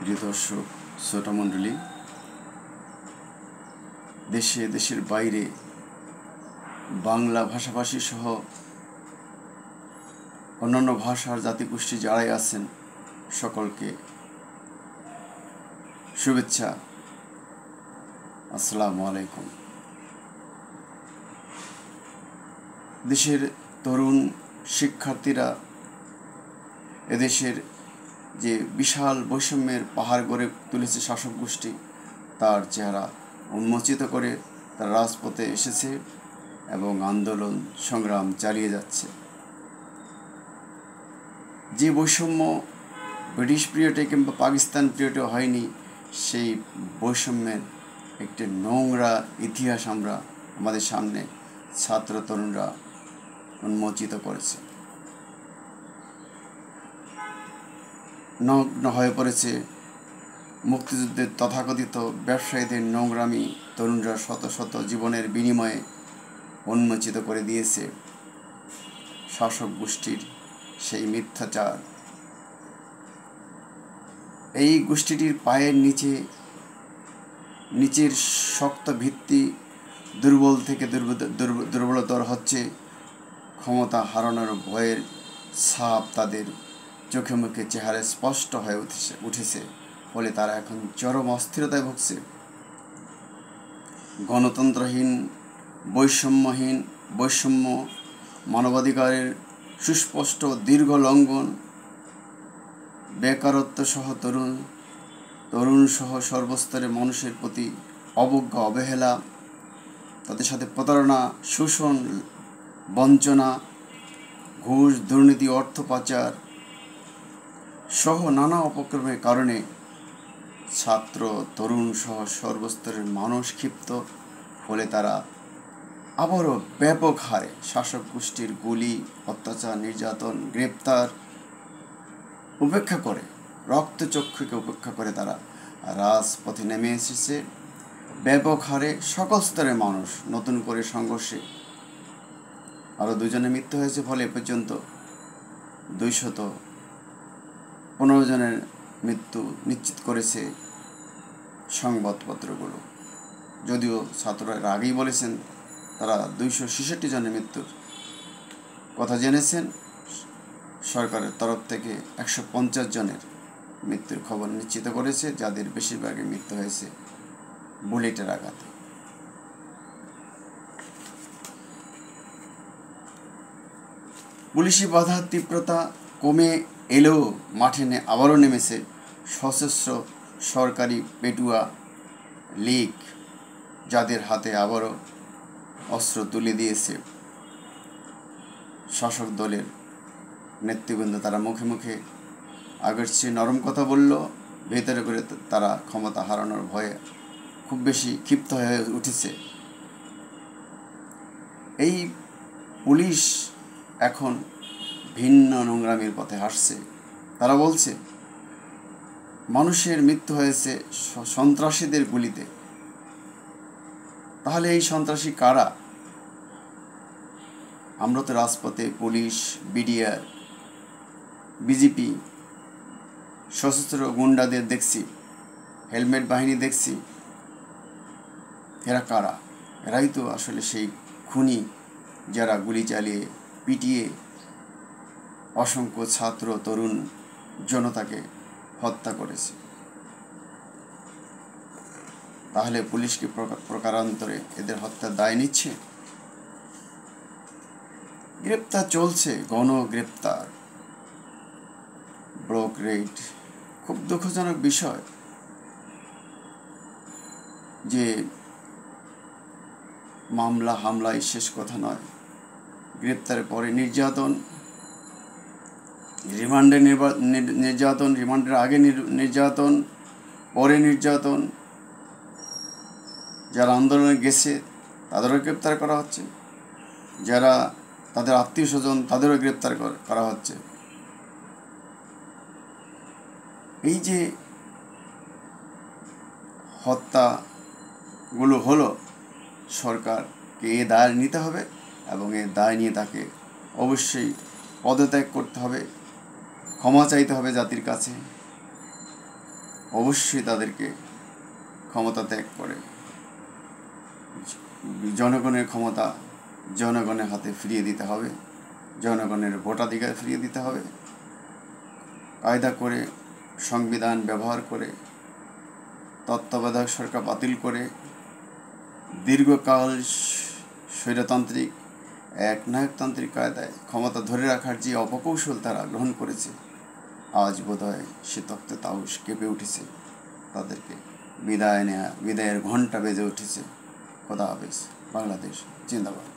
প্রিয় দর্শক শ্রোতা মণ্ডলী, দেশে দেশের বাইরে বাংলা ভাষাভাষী সহ অন্যান্য ভাষার জাতিগোষ্ঠী যারাই আছেন সকলকে শুভেচ্ছা। আসসালামু আলাইকুম। দেশের তরুণ শিক্ষার্থীরা এদেশের যে বিশাল বৈষম্যের পাহাড় গড়ে তুলেছে শাসক গোষ্ঠী, তার চেহারা উন্মোচিত করে তারা রাজপথে এসেছে এবং আন্দোলন সংগ্রাম চালিয়ে যাচ্ছে। যে বৈষম্য ব্রিটিশ পিরিয়ডে কিংবা পাকিস্তান পিরিয়ডে হয়নি, সেই বৈষম্যের একটি নোংরা ইতিহাস আমাদের সামনে ছাত্র তরুণরা উন্মোচিত করেছে। নগ্ন হয়ে পড়েছে মুক্তিযুদ্ধের তথাকথিত ব্যবসায়ীদের নোংরামি। তরুণরা শত শত জীবনের বিনিময়ে উন্মোচিত করে দিয়েছে শাসক গোষ্ঠীর সেই মিথ্যাচার। এই গোষ্ঠীটির পায়ের নিচের শক্ত ভিত্তি দুর্বল থেকে দুর্বলতর হচ্ছে। ক্ষমতা হারানোর ভয়ের ছাপ তাদের চোখে মুখে চেহারায় স্পষ্ট হয়ে উঠেছে। ফলে তারা এখন চরম অস্থিরতায় ভুগছে। গণতন্ত্রহীন, বৈষম্য, মানবাধিকারের সুস্পষ্ট দীর্ঘ লঙ্ঘন, বেকারত্ব সহ তরুণ সহ সর্বস্তরের মানুষের প্রতি অবজ্ঞা, অবহেলা, তাদের সাথে প্রতারণা, শোষণ, বঞ্চনা, ঘুষ, দুর্নীতি, অর্থ পাচার সহ নানা অপকর্মের কারণে ছাত্র তরুণ সহ সর্বস্তরের মানুষ ক্ষিপ্ত। ফলে তারা আবারও ব্যাপক হারে শাসক গোষ্ঠীর গুলি, অত্যাচার, নির্যাতন, গ্রেপ্তার উপেক্ষা করে, রক্তচক্ষুকে উপেক্ষা করে তারা রাজপথে নেমে এসেছে। ব্যাপক হারে সকল স্তরের মানুষ নতুন করে সংঘর্ষে আরও 2 জনের মৃত্যু হয়েছে। ফলে এ পর্যন্ত 215 জনের মৃত্যু নিশ্চিত করেছে সংবাদপত্রগুলো। যদিও ছাত্ররা আগেই বলেছেন তারা 266 জনের মৃত্যুর কথা জেনেছেন। সরকারের তরফ থেকে 150 জনের মৃত্যুর খবর নিশ্চিত করেছে, যাদের বেশিরভাগের মৃত্যু হয়েছে বুলেটের আঘাতে। পুলিশি বাধার তীব্রতা কমে এলেও মাঠে আবারও নেমেছে সশস্ত্র সরকারি পেটুয়া লীগ, যাদের হাতে আবারও অস্ত্র তুলে দিয়েছে শাসক দলের নেতৃবৃন্দ। তারা মুখে মুখে আগের চেয়ে নরম কথা বলল, ভেতরে করে তারা ক্ষমতা হারানোর ভয়ে খুব বেশি ক্ষিপ্ত হয়ে উঠেছে। এই পুলিশ এখন ভিন্ন নোংরামির পথে হাঁটছে। তারা বলছে মানুষের মৃত্যু হয়েছে সন্ত্রাসীদের গুলিতে। তাহলে এই সন্ত্রাসী কারা? আমরা তো রাজপথে পুলিশ, বিডিআর, বিজেপি, সশস্ত্র গুন্ডাদের দেখছি, হেলমেট বাহিনী দেখছি। এরা কারা? এরাই তো আসলে সেই খুনি, যারা গুলি চালিয়ে পিটিয়ে অসংখ্য ছাত্র তরুণ জনতাকে হত্যা করেছে। তাহলে পুলিশ কি প্রকারান্তরে এদের হত্যার দায় নিচ্ছে? গ্রেপ্তার চলছে, গণগ্রেপ্তার, ব্লক রেড। খুব দুঃখজনক বিষয় যে মামলা হামলায় শেষ কথা নয়। গ্রেপ্তারের পরে নির্যাতন, রিমান্ডের আগে নির্যাতন, পরে নির্যাতন, যারা আন্দোলনে গেছে তাদেরও গ্রেপ্তার করা হচ্ছে, যারা তাদের আত্মীয় স্বজন তাদেরও গ্রেপ্তার করা হচ্ছে। এই যে হত্যাগুলো হলো, সরকারকে এ দায় নিতে হবে এবং এ দায় নিয়ে তাকে অবশ্যই পদত্যাগ করতে হবে, ক্ষমা চাইতে হবে জাতির কাছে। অবশ্যই তাদেরকে ক্ষমতা ত্যাগ করে জনগণের ক্ষমতা জনগণের হাতে ফিরিয়ে দিতে হবে, জনগণের ভোটাধিকার ফিরিয়ে দিতে হবে। কায়দা করে সংবিধান ব্যবহার করে তত্ত্বাবধায়ক সরকার বাতিল করে দীর্ঘকাল স্বৈরতান্ত্রিক একনায়কতান্ত্রিক কায়দায় ক্ষমতা ধরে রাখার যে অপকৌশল তারা গ্রহণ করেছে, আজ বোধহয় সে তক্তে তাউস কেঁপে উঠেছে। তাদেরকে বিদায়ের ঘণ্টা বেজে উঠেছে। খোদা হাফেজ। বাংলাদেশ জিন্দাবাদ।